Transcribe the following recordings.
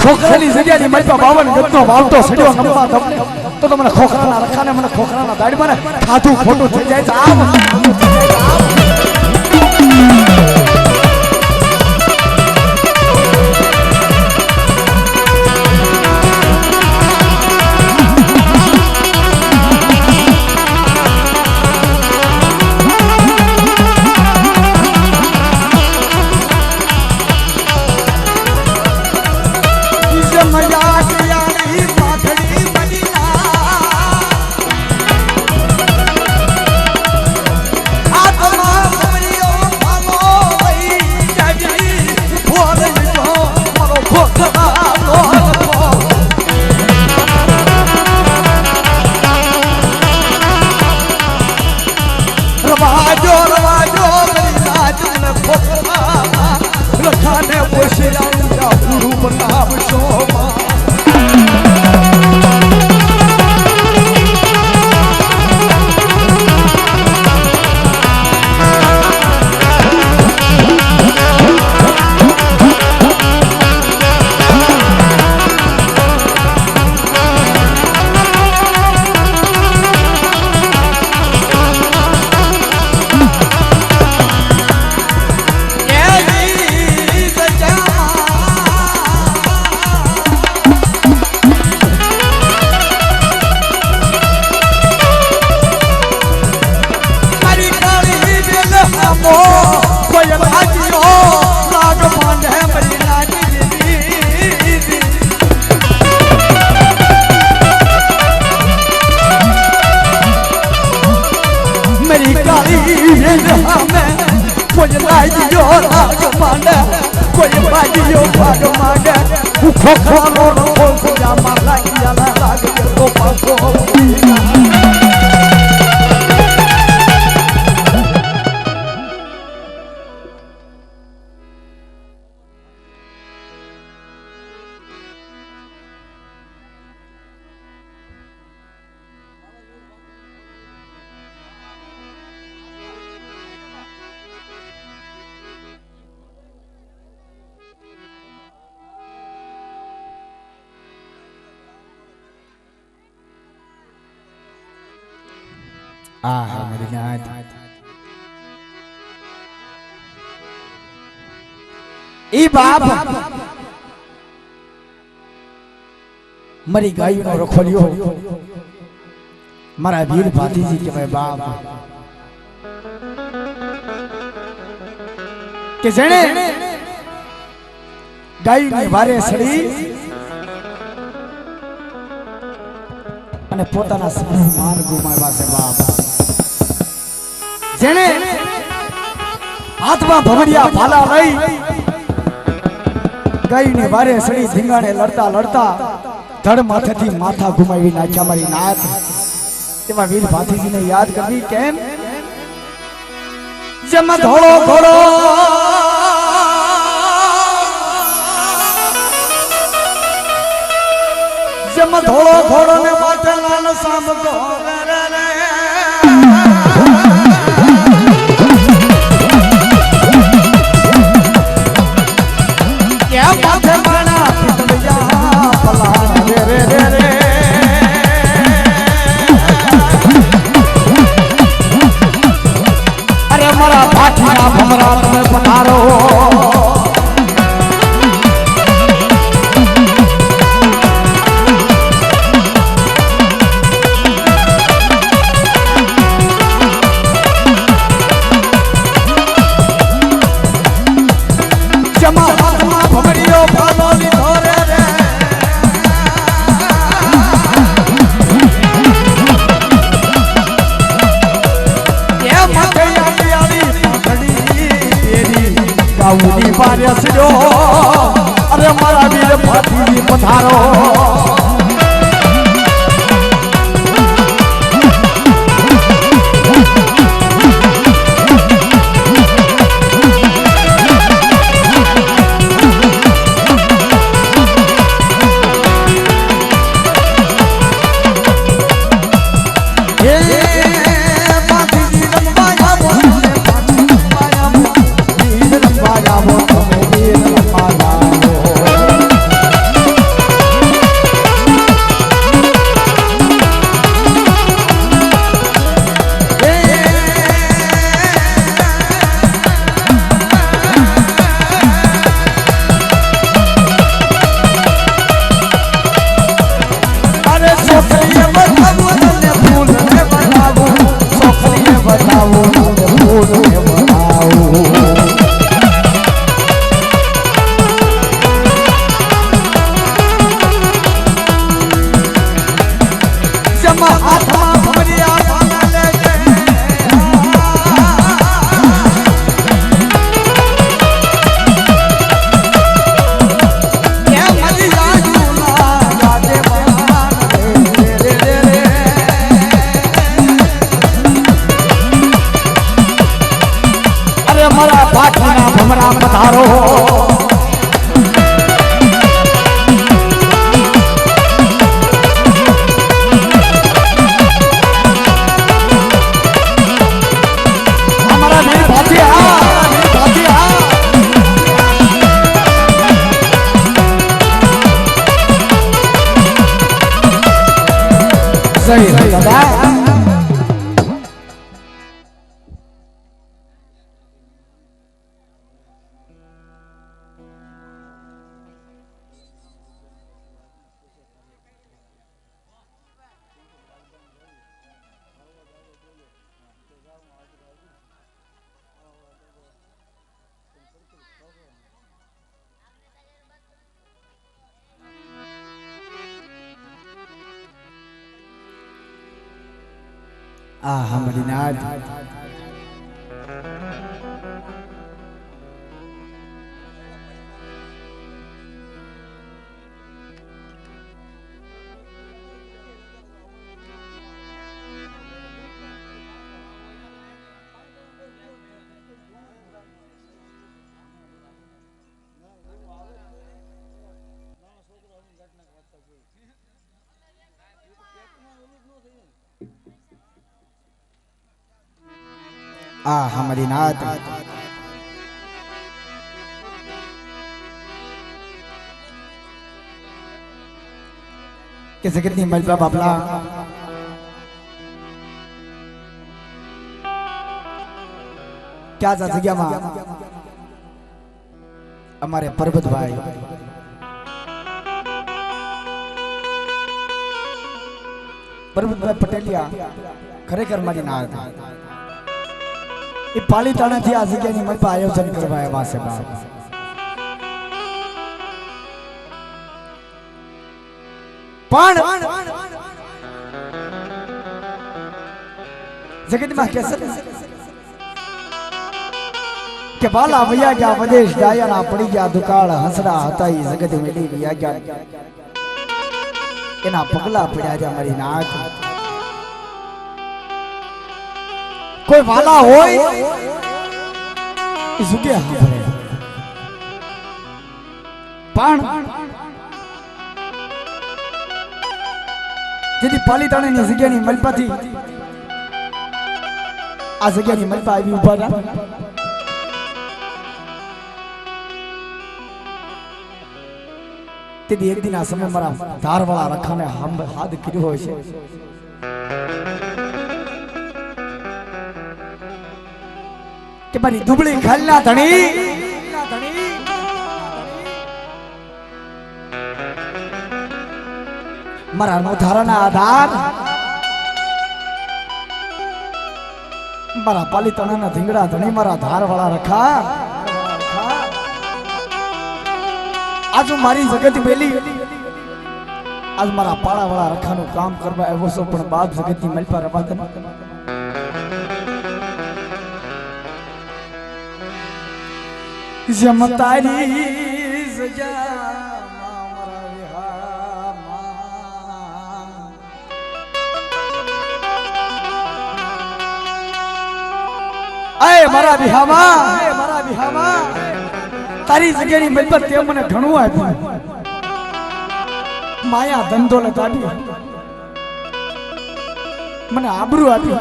ખોખરાની જગ્યાની મારી પાસે 52 ગતનો વાવતો સડ્યો નમવા તમને તો તમને ખોખરાના રખાને મને ખોખરાના દાડમાં ને ખાધું ખોટું થઈ જાય છે આમ मेरी नाथ ई बाप मरी गायों नो रखोलियो मारा वीर भातीजी के मैं बाप के जणे गायों ने वारे सड़ी અને પોતાના માન ગુમાવ્યા છે બાપ જેને હાથમાં ભમડિયા ભાલા લઈ ગાયને વારે સડી ધીંગાણે લડતા લડતા ધડ માથેથી માથા ઘુમાવી નાખ્યા મારી નાથ તેમાં વીર ભાતીજીને યાદ કરવી કેમ જેમ ધોળો ઘોડો જેમ ધોળો ઘોડો ને માથે લાલ સામ ગોરે રે क्या माथे माना पितलिया पला रे रे रे रे अरे मरा भाटिया भमरा में पधारो अरे मारा वीर भातीजी पधारो धारो हमारा वीर भाती सही है दादा हमारी नाद हमारी नात कैसे कितनी मलबा बाबला क्या जा गया वहां हमारे पर्वत भाई पटेलिया खरेखर मारी नात ये पाली ताना थी आज के निमन पर आयोजन करवाया वहां से बाप पान जगत में कैसे के बाला भैया क्या विदेश जाया ना पड़ी क्या दुकान हंसरा होता ही जगत मिली भैया क्या इना पगला पड़ा जा हमारी नाक कोई वाला होय इसके हाथ पान यदि पाली ताने ने जगह नहीं मल पाती आ जगह नहीं मल पाई भी ऊपर तेरी एक दिन आ समय मरा धार वाला रखा ने हम हाथ किरो होय छे के मारी दुबળી ખાલના ધણી મારા નોધારાના આધાર મારા પાલીતાણાના ધીંગડા ધણી મારા ધારવાળા રખા आज मारी जगत मेली आज मारा पाड़ावाળા રખાનું કામ કરવા આવ્યો છો પણ બાપ જગતની મલપા રવાદન जमतारी सजा मारा विहामा आए मारा विहामा तारी जगहनी मलपर ते मने घणो आप्યું माया धंधो लगाडी मने आबरू आपी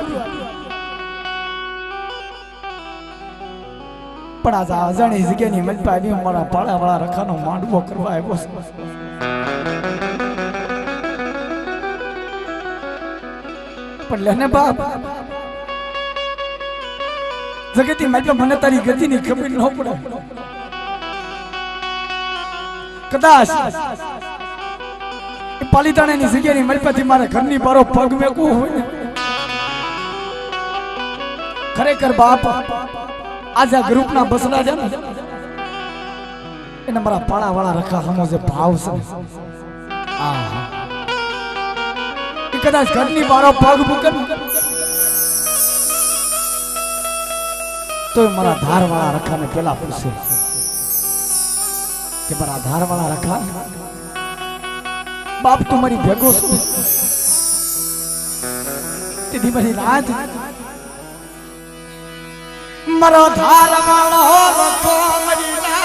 पण आज अजाणी जगहनी मलपर आवी मारा पाड़ावाळा रखानो मांडवो करवा આવ્યો છે पण लेने बाप जगती मलपर मने तारी गतिनी खबर न પડે कदाच पालीताणाની જગ્યાની મલપથી મારા ઘરની બારો પગ મેકવો હોય ને ખરેખર બાપ આજા ગ્રુપના બસલા છે ને એને મારા પાળાવાળા રખા હમો જે ભાવ છે એ કદાચ ઘરની બારો પગ મૂકે તો મારા ધારવાળા રખાને પેલા પૂછે કે મારા ધારવાળા રખા बाप तुम्हारी भेगो तेरी मेरी राज मरो धार वाला रखो मेरी राज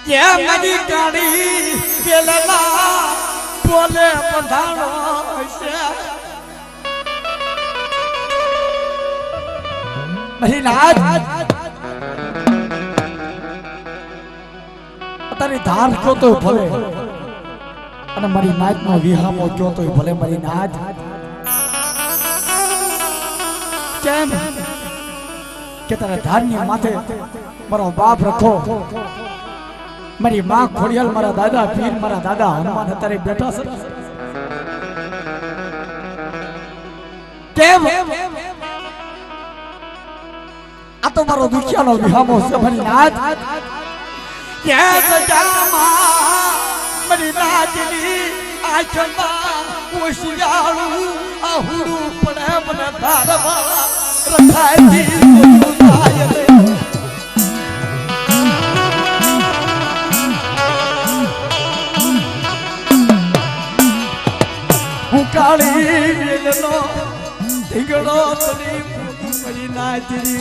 ये मेरी गाड़ी बेलला बोले बंधानो से नहीं नाच तारी धार क्यों तो भले અને મારી નાચનો વિહામો ક્યો તો ભલે મારી નાચ કેમ કે તારા ધારની માથે મારો બાપ રખો મારી માં ખોડિયાલ મારા દાદા પીર મારા દાદા હનુમાન અત્યારે બેઠા છે કેમ આ તો મારો દુખિયાનો વિહામો છે મારી નાચ કે સજામાં मरी नाचनी आचना कोशियालू आहुडू पड़े मन धारवा रखाए दी सुनायले काली वेलनो ढिगड़ो तनी मरी नाचनी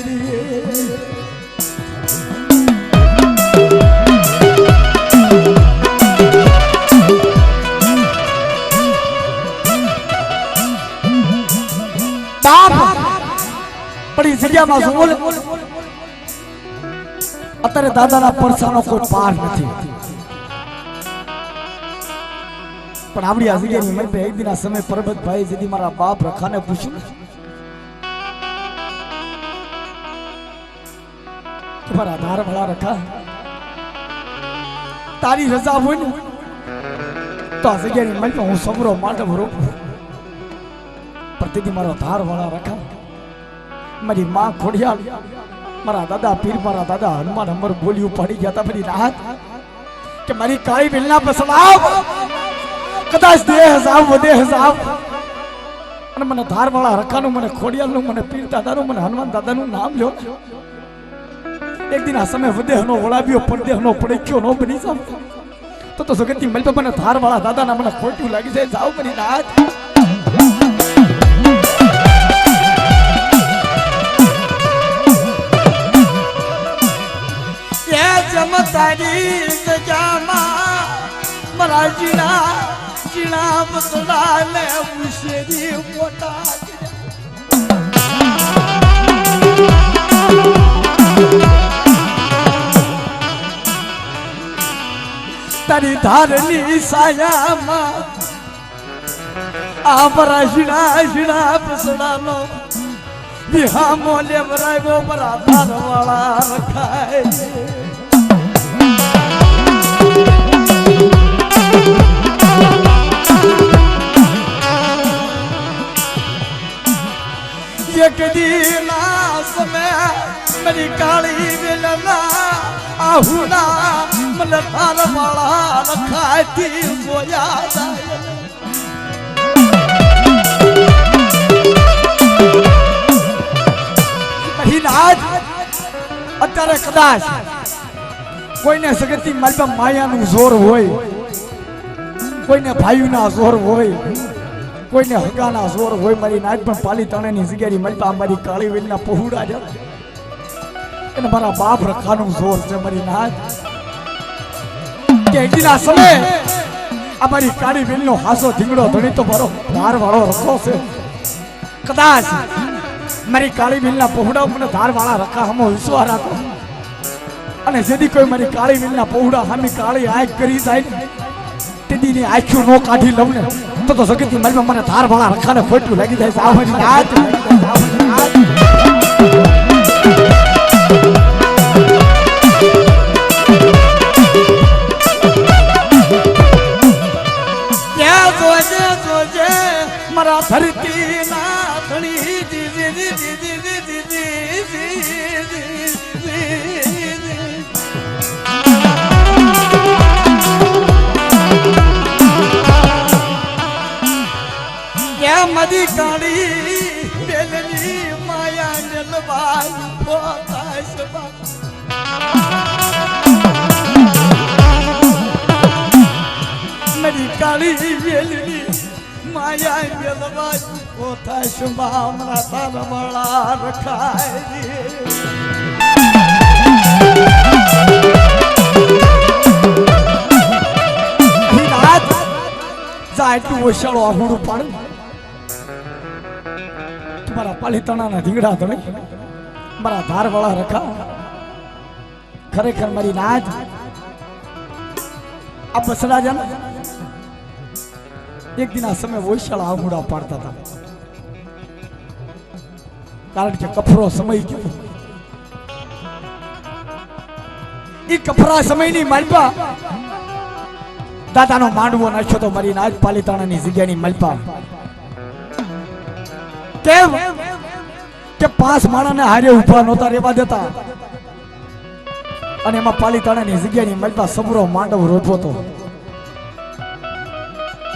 पड़ी जगह में बोल अतरे दादा ना परसानो कोई पार नहीं पर आवड़ी आ जगह में मैं एक दिन समय पर्वत भाई यदि मारा बाप रखा ने पूछू तुम्हारा आधार भला रखा तारी रजा हुई तो आ जगह में मैं हूँ सबरो माट भरो प्रतिदिन मारो आधार वाला रखा મારી માં ખોડિયાલ મારા દાદા પીર મારા દાદા હનુમાન અમર બોલી ઉપાડી ગયા તા મારી રાહત કે મારી કાળી બિલના પર સલામ કદાચ દેહ જાવ વધે જાવ અને મને ધારવાળા રખાનું મને ખોડિયાલનું મને પીર દાદાનું મને હનુમાન દાદાનું નામ લ્યો એક દિન આ સમય વધેહનો ઓળાવ્યો પરદેહનો પડક્યો નો બની જાવ તો જગતની મલ પર મને ધારવાળા દાદાના મને ખોટું લાગી જાય જાવ મારી રાહત तारी सजामा मरा जीना जीना बसला ले उशेरी मोटा तारी धारनी सायामा आ मरा जीना जीना बसला लो बिहा मोले मराय वो मरा धार वाला रखाए एक दिन समय मेरी काली बिलना आहुना मन थार वाला रखाए थी वो याद नाच अत्यारे कदाच कोई ने सगती माल पर माया नु जोर होय कोई ने भाई ना जोर होय कोई ने हगा ना जोर होय मारी नाच पर पाली तणे ની જગ્યાની માલ પર મારી કાળી વેલ ના પહોડા જ એને મારા બાપ રખાનું જોર છે મારી નાચ કે એકદિના સમય આ મારી કાળી વેલ નો હાસો ઢીંગડો ધણી તો મારો ધાર વાળો રખો છે કદાચ મારી કાળી વેલ ના પહોડા મને ધાર વાળા રખા હમો વિશ્વાસ રાખો અને જેદી કોઈ મારી કાળી વેલ ના પહોડા હામી કાળી આંખ કરી જાય તેદી ની આંખો નો કાઢી લઉં ને तो जगती मल में मन धार वाला रखा ने फोटो लगी जाए सावनी नाच क्या सोचे सोचे मरा धरती ना धनी जी जी जी जी जी जी जी मदी काली बेलनी माया जलवाई पोता मदी काली बेलनी माया जलवाई पोता शुभा मरा तार बड़ा रखाए જા એટલું ઓછાળો આહુડું પાડ તમારા પાલીતાણાના ધીંગડા ધણે મારા ધારવાળા રખા ખરેખર મારી નાજ આ બસડા જન એક દિન આ સમય ઓછાળા આહુડા પાડતા હતા કારણ કે કફરો સમય ગયો ઈ કફરા સમયની માલપા દાદાનો માંડવો નાખ્યો તો મારી નાજ પાલીતાણાની જગ્યાની માલપા કેમ કે 5 માણાને હારે ઊભા નહોતા રહેવા દેતા અને એમાં પાલીતાણાની જગ્યાની માલપા સબરો માંડવ રોપો તો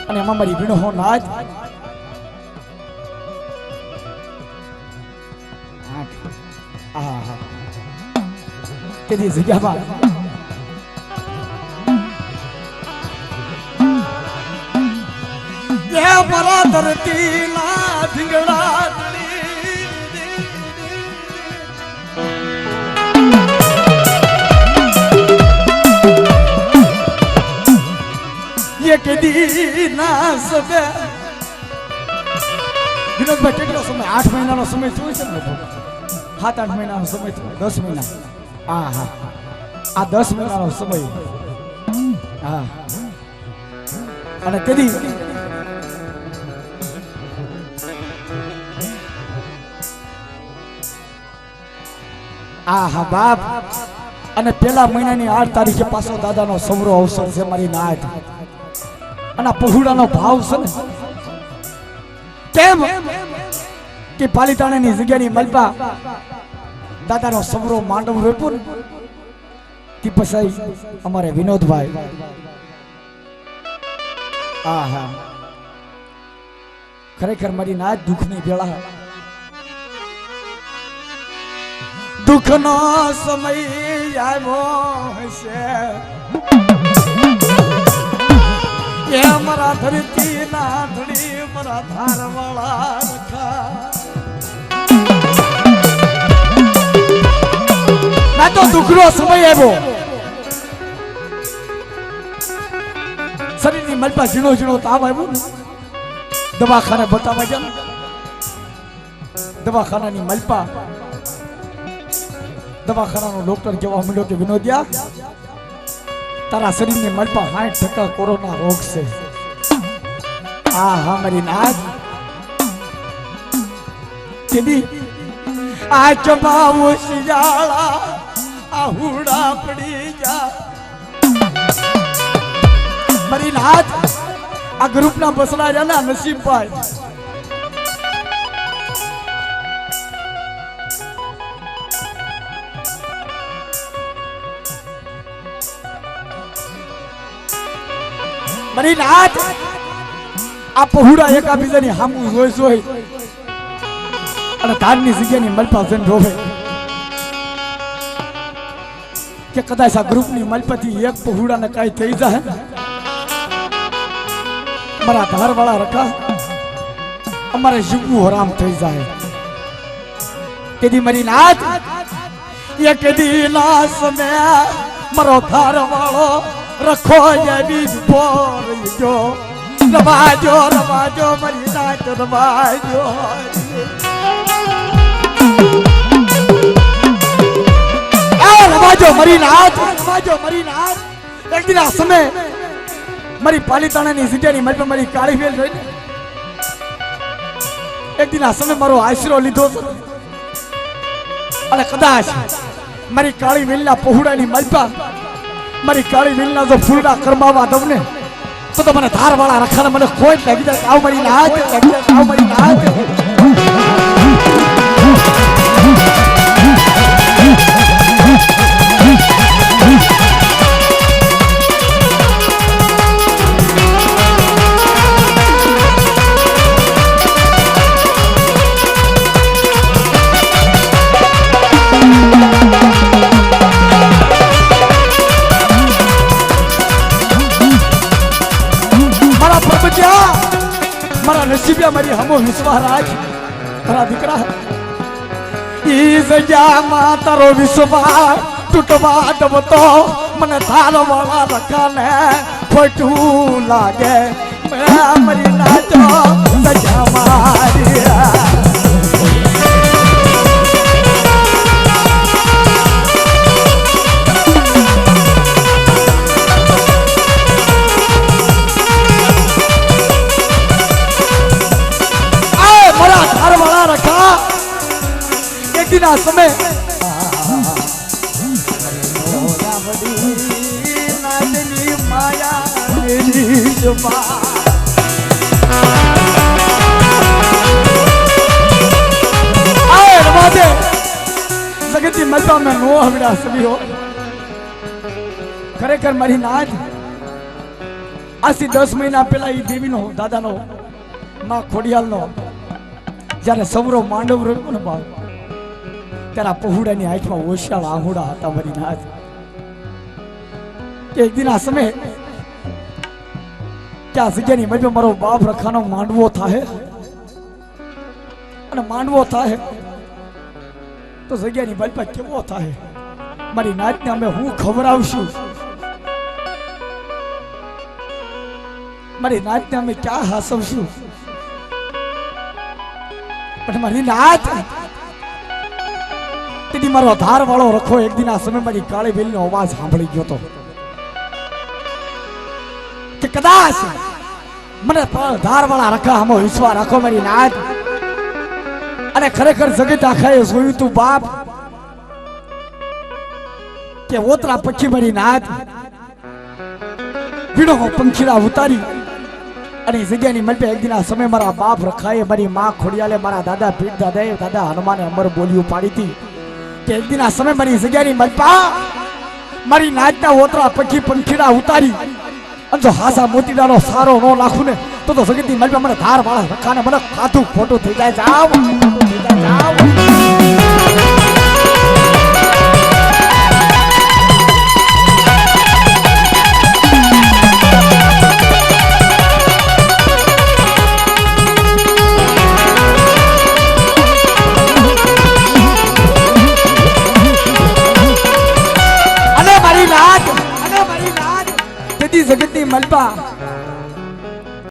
અને એમાં મારી વીણો નાજ તેની જગ્યામાં મારા ધરતી ના ધીંગડા ये कदी ना सके વિનોદભાઈ કેટલો સમય 8 મહિનાનો સમય થયો છે ને 7-8 મહિનાનો સમય થયો 10 મહિના હા હા આ 10 મહિનાનો સમય હા અને કદી હા બાપ અને પેલા મહિનાની 8 તારીખે પાછો દાદાનો સવરો અવસર છે મારી નાથ અને પહોળાનો ભાવ છે ને કેમ કે પાલીતાણાની જગ્યાની મલપા દાદાનો સવરો માંડવ રોપ્યો ને તે પછી અમારે વિનોદભાઈ હા ખરેખર મારી નાથ દુઃખની વેળા દુઃખનો સમય આવ્યો છે એ મારા ધરતી ના ધડી મારા ધારવાળા રખા ના તો દુઃખનો સમય આવ્યો શરીરની મલપા ઝીણો ઝીણો તાવ આવ્યો ને દવાખાને બતાવવા ગયા દવાખાનાની મલપા દવાખાનાનો ડોક્ટર કહેવા માંડ્યો કે વિનોદિયા તારા શરીરની મલપા 60% કોરોના રોગ છે હા મારી નાથ કીધી આ ચબાવો શિયાળા આહુડા પડી જા મારી નાથ આ ગ્રુપના બસડા રહ્યા નસીબભાઈ મારી નાથ આ પહોળા એકાબીજાની હામું જોઈ અને ધારની જગ્યાની મલપા જન રોવે કે કદાચ આ ગ્રુપની મલપાથી એક પહોળાને કાંઈ થઈ જાય મારા ધારવાળા રખા અમારે જીવવું હરામ થઈ જાય તેથી મારી નાથ એક દી સમય મારો ધારવાળો રખો એવી બોર જો રવાજો મારી નાથ રવાજો રવાજો મારી નાથ એક દિન આ સમય મારી પાલીતાણાની જગ્યાની મારી મારી કાળી વેલ જોઈને એક દિન આ સમય મારો આશરો લીધો અને કદાચ મારી કાળી વેલના પહોળાની મલપા મારી કાળી વેલના જો ફૂલડા કરમાવા દઉં ને તો મને ધારવાળા રખાને મને કોઈ લાગી જાય આવ મારી નાથ આવ મારી નાથ મારા નસીબિયા મારી હમો વિશ્વાસ રાખ તારા દીકરા ઈ જગ્યામાં તારો વિશ્વાસ તૂટવા દબતો મને ધારવાળા રખાને ખોટું લાગે મરી નાચો સજા મારી ના સમય માયા જગતની મલબા મેં નો હમણાં સભ્યો ખરેખર મારી નાચ આજથી 10 મહિના પહેલા એ દેવીનો દાદાનો માં ખોડિયાલનો જ્યારે સવરો માંડવ રહ્યો ને બાપ ત્યારે પહોળાની આંખમાં ઓશિયાળ આહુડા હતા મારી નાથ એક દિન આ સમય ક્યાં જગ્યાની મજબે મારો બાપ રખાનો માંડવો થાય અને માંડવો થાય તો જગ્યાની બલપા કેવો થાય મારી નાથને અમે હું ખવડાવશું મારી નાથને અમે ક્યાં હાસવશું પણ મારી નાથ તેથી મારો ધાર વાળો રખો એક દિન આ સમય મારી કાળી બેલનો અવાજ સાંભળી ગયો તો કે કદાચ મને ધાર વાળા રખા આમાં વિશ્વાસ રાખો મારી નાથ અને ખરેખર જગત આખાએ જોયું તું બાપ કે ઓતરા પક્ષી મારી નાથ વીણો પંખીડા ઉતારી અને જગ્યાની મલપે એક દિન આ સમય મારા બાપ રખાએ મારી માં ખોડિયાલે મારા દાદા પીઠ દાદાએ દાદા હનુમાને અમર બોલીઓ પાડી હતી કે એક દિન આ સમય મારી જગ્યાની મલપા મારી નાચના ઓતરા પક્ષી પંખીડા ઉતારી અને જો હાસા મોતીડાનો સારો નો નાખું ને તો જગતની મલપા મને ધાર વાળા રખાને મને ખાધું ખોટું થઈ જાય જાવ જગતની મલપા